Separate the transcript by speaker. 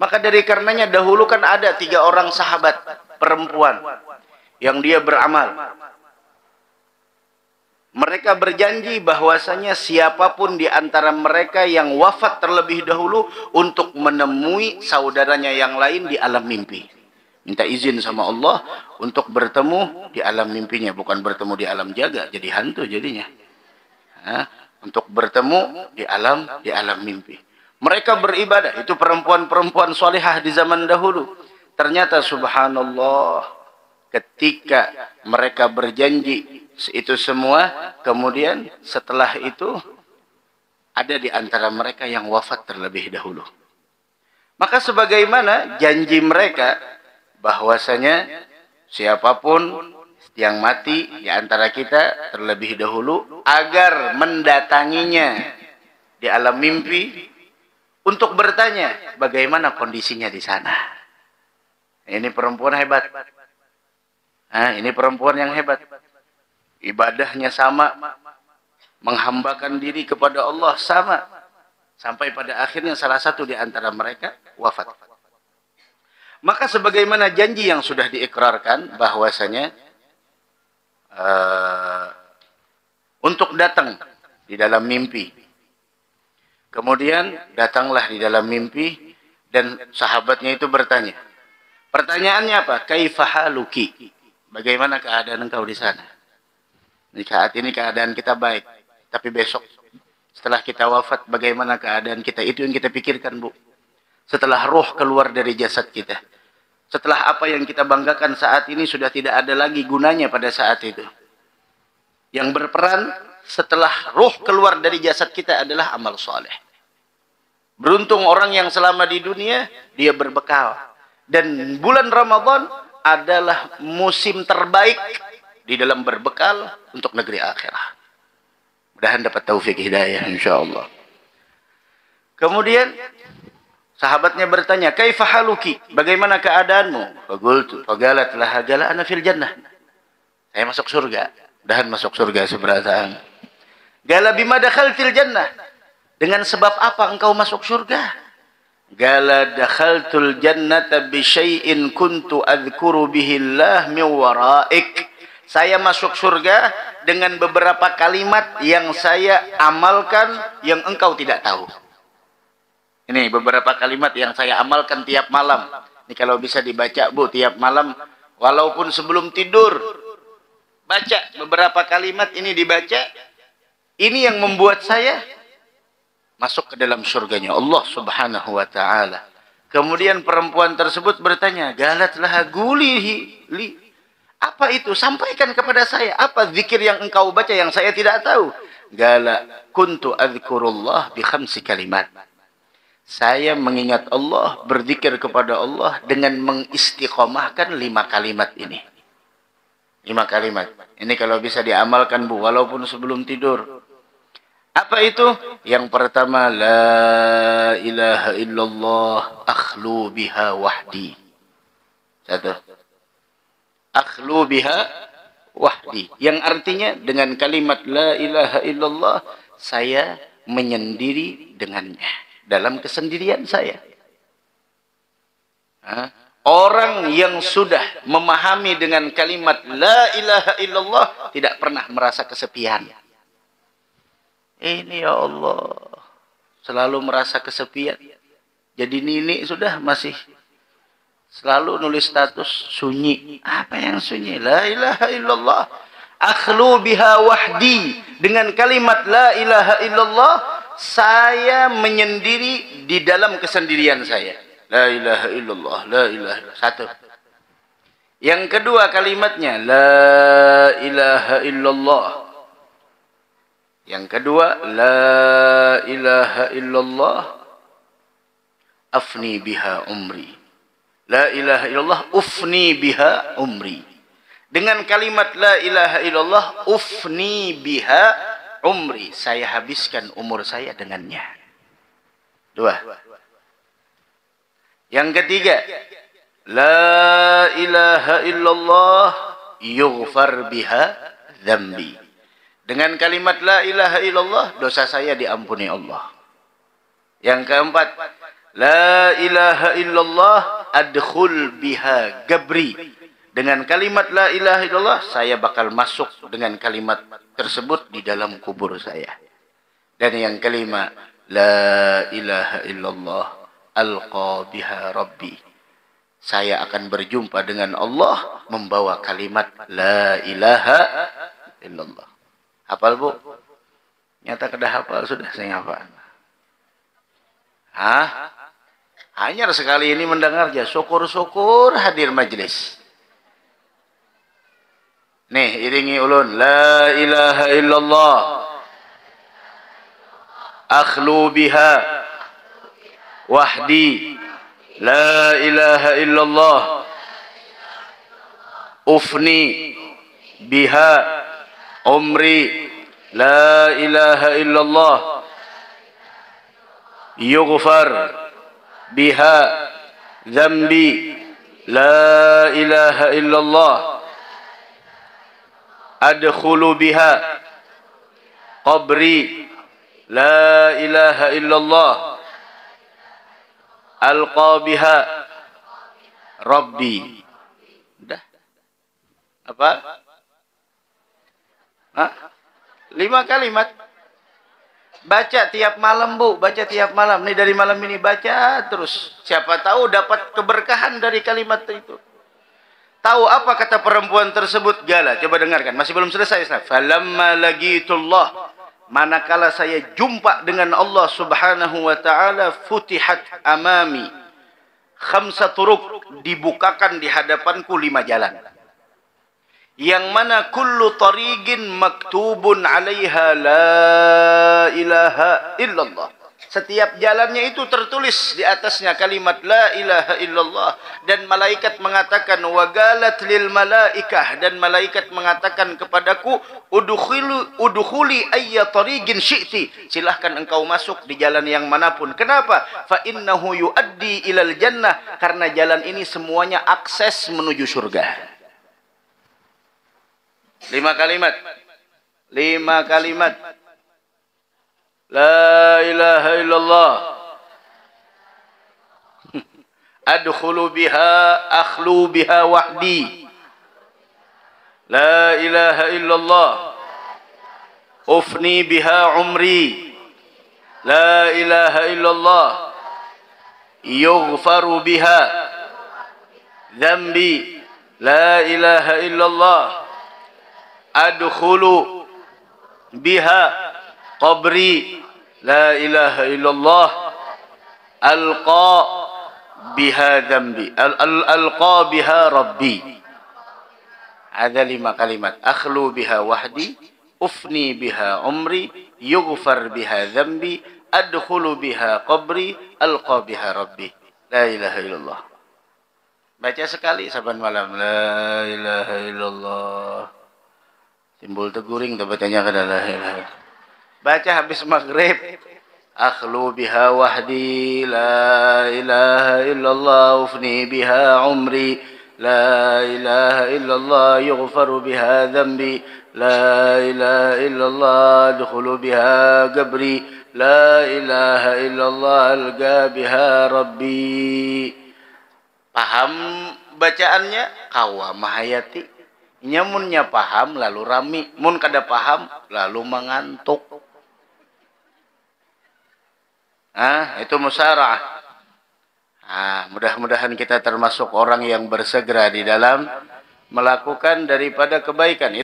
Speaker 1: Maka dari karenanya dahulu kan ada 3 orang sahabat perempuan yang dia beramal. Mereka berjanji bahwasanya siapapun di antara mereka yang wafat terlebih dahulu untuk menemui saudaranya yang lain di alam mimpi. Minta izin sama Allah untuk bertemu di alam mimpinya, bukan bertemu di alam jaga, jadi hantu jadinya. Untuk bertemu di alam mimpi. Mereka beribadah, itu perempuan-perempuan solehah di zaman dahulu. Ternyata subhanallah, ketika mereka berjanji itu semua, kemudian setelah itu ada di antara mereka yang wafat terlebih dahulu. Maka sebagaimana janji mereka bahwasanya siapapun yang mati di antara kita terlebih dahulu agar mendatanginya di alam mimpi untuk bertanya bagaimana kondisinya di sana. Ini perempuan hebat. Ini perempuan yang hebat. Ibadahnya sama, menghambakan diri kepada Allah sama, sampai pada akhirnya salah satu di antara mereka wafat. Maka sebagaimana janji yang sudah diikrarkan bahwasanya untuk datang di dalam mimpi. Kemudian datanglah di dalam mimpi dan sahabatnya itu bertanya. Pertanyaannya apa? Kaifahaluki? Bagaimana keadaan engkau di sana? Saat ini keadaan kita baik, tapi besok setelah kita wafat bagaimana keadaan kita? Itu yang kita pikirkan, Bu. Setelah roh keluar dari jasad kita. Setelah apa yang kita banggakan saat ini sudah tidak ada lagi gunanya pada saat itu. Yang berperan setelah roh keluar dari jasad kita adalah amal soleh. Beruntung orang yang selama di dunia dia berbekal. Dan bulan Ramadan adalah musim terbaik di dalam berbekal untuk negeri akhirat. Mudah-mudahan dapat taufik hidayah insyaallah. Kemudian sahabatnya bertanya, "Kaifahaluki? Bagaimana keadaanmu?" Faqultu, "Faqalat laha gala ana fil jannah." Saya masuk surga. Mudah-mudahan masuk surga seberasaan. "Gala bima dakhaltil jannah?" Dengan sebab apa engkau masuk surga? "Gala dakhaltul jannata bi syai'in kuntu adhkuru bihi Allah min waraik." Saya masuk surga dengan beberapa kalimat yang saya amalkan yang engkau tidak tahu. Ini beberapa kalimat yang saya amalkan tiap malam. Ini kalau bisa dibaca, Bu, tiap malam walaupun sebelum tidur. Baca beberapa kalimat ini dibaca. Ini yang membuat saya masuk ke dalam surganya Allah Subhanahu wa taala. Kemudian perempuan tersebut bertanya, "Galatlah gulihi li." Apa itu? Sampaikan kepada saya. Apa zikir yang engkau baca yang saya tidak tahu? Gala kuntu adzkurullah bi khamsi kalimat. Saya mengingat Allah, berzikir kepada Allah dengan mengistiqomahkan 5 kalimat ini. 5 kalimat. Ini kalau bisa diamalkan, Bu, walaupun sebelum tidur. Apa itu? Yang pertama, la ilaha illallah akhlu biha wahdi. Satu. Akhlu biha wahdi. Yang artinya dengan kalimat la ilaha illallah saya menyendiri dengannya. Dalam kesendirian saya. Orang yang sudah memahami dengan kalimat la ilaha illallah tidak pernah merasa kesepian. Ini ya Allah. Selalu merasa kesepian. Jadi nini sudah masih selalu nulis status sunyi. Apa yang sunyi? La ilaha illallah. Akhlu biha wahdi. Dengan kalimat la ilaha illallah, saya menyendiri di dalam kesendirian saya. La ilaha illallah, la ilaha illallah. Satu. Yang kedua kalimatnya, la ilaha illallah. Yang kedua, la ilaha illallah afni biha umri. La ilaha illallah ufni biha umri. Dengan kalimat la ilaha illallah ufni biha umri, saya habiskan umur saya dengannya. Dua. Yang ketiga, la ilaha illallah yughfar biha dzambi. Dengan kalimat la ilaha illallah dosa saya diampuni Allah. Yang keempat, La ilaha illallah adkhul biha gabri. Dengan kalimat la ilaha illallah, saya bakal masuk dengan kalimat tersebut di dalam kubur saya. Dan yang kelima, la ilaha illallah alqa biha rabbi. Saya akan berjumpa dengan Allah membawa kalimat la ilaha illallah. Hafal, Bu? Nyata kedah hafal sudah saya hafal. Hah? Hanya sekali ini mendengar aja. Syukur-syukur hadir majelis. Nih, iringi ulun. La ilaha illallah. Akhlu biha. Wahdi. La ilaha illallah. Ufni. Biha. Umri. La ilaha illallah. Yughfar. Biha. Zambi. La ilaha illallah. Adkhulu biha qabri la ilaha illallah alqa biha rabbi. Udah apa? Hah? 5 kalimat. Baca tiap malam, Bu, baca tiap malam. Nih dari malam ini baca terus. Siapa tahu dapat keberkahan dari kalimat itu. Tahu apa kata perempuan tersebut? Gala, coba dengarkan. Masih belum selesai. Falamma lagitullah. Manakala saya jumpa dengan Allah subhanahu wa ta'ala. Futihat amami. Khamsa turuk. Dibukakan di hadapanku 5 jalan. Yang mana kullu tariqin maktubun alaiha la ilaha illallah. Setiap jalannya itu tertulis di atasnya kalimat la ilaha illallah. Dan malaikat mengatakan wagalat lil malaikah. Dan malaikat mengatakan kepadaku udkhuli ayya tariqin syi'ti. Silahkan engkau masuk di jalan yang manapun. Kenapa? Fa innahu yuaddi ilal jannah. Karena jalan ini semuanya akses menuju surga. 5 kalimat. 5 kalimat. La ilaha illallah. Adkhulu biha, akhlu biha wahdi. La ilaha illallah. Ufni biha umri. La ilaha illallah. Yughfaru biha dhanbi. La ilaha illallah. Adkhulu biha qabri. La ilaha illallah alqa biha dhanbi alqa biha rabbi. Ada 5 kalimat. Akhlu biha wahdi, ufni biha umri, yughfar biha dhanbi, adkhulu biha qabri, alqa biha rabbi. La ilaha illallah. Baca sekali saban malam. La ilaha illallah. Timbul teguring tapi tanya ke la ilaha illallah. Baca habis maghrib. Akhlu biha wahdi. La ilaha illallah. Ufni biha umri. La ilaha illallah. Yughfaru biha dhanbi. La ilaha illallah. Adkhulu biha qabri. La ilaha illallah. Alqa biha rabbi. Paham bacaannya? Kawa mahayati. Nyamunnya paham lalu rami. Mun kada paham lalu mengantuk. Itu musara'ah. Mudah-mudahan kita termasuk orang yang bersegera di dalam melakukan daripada kebaikan.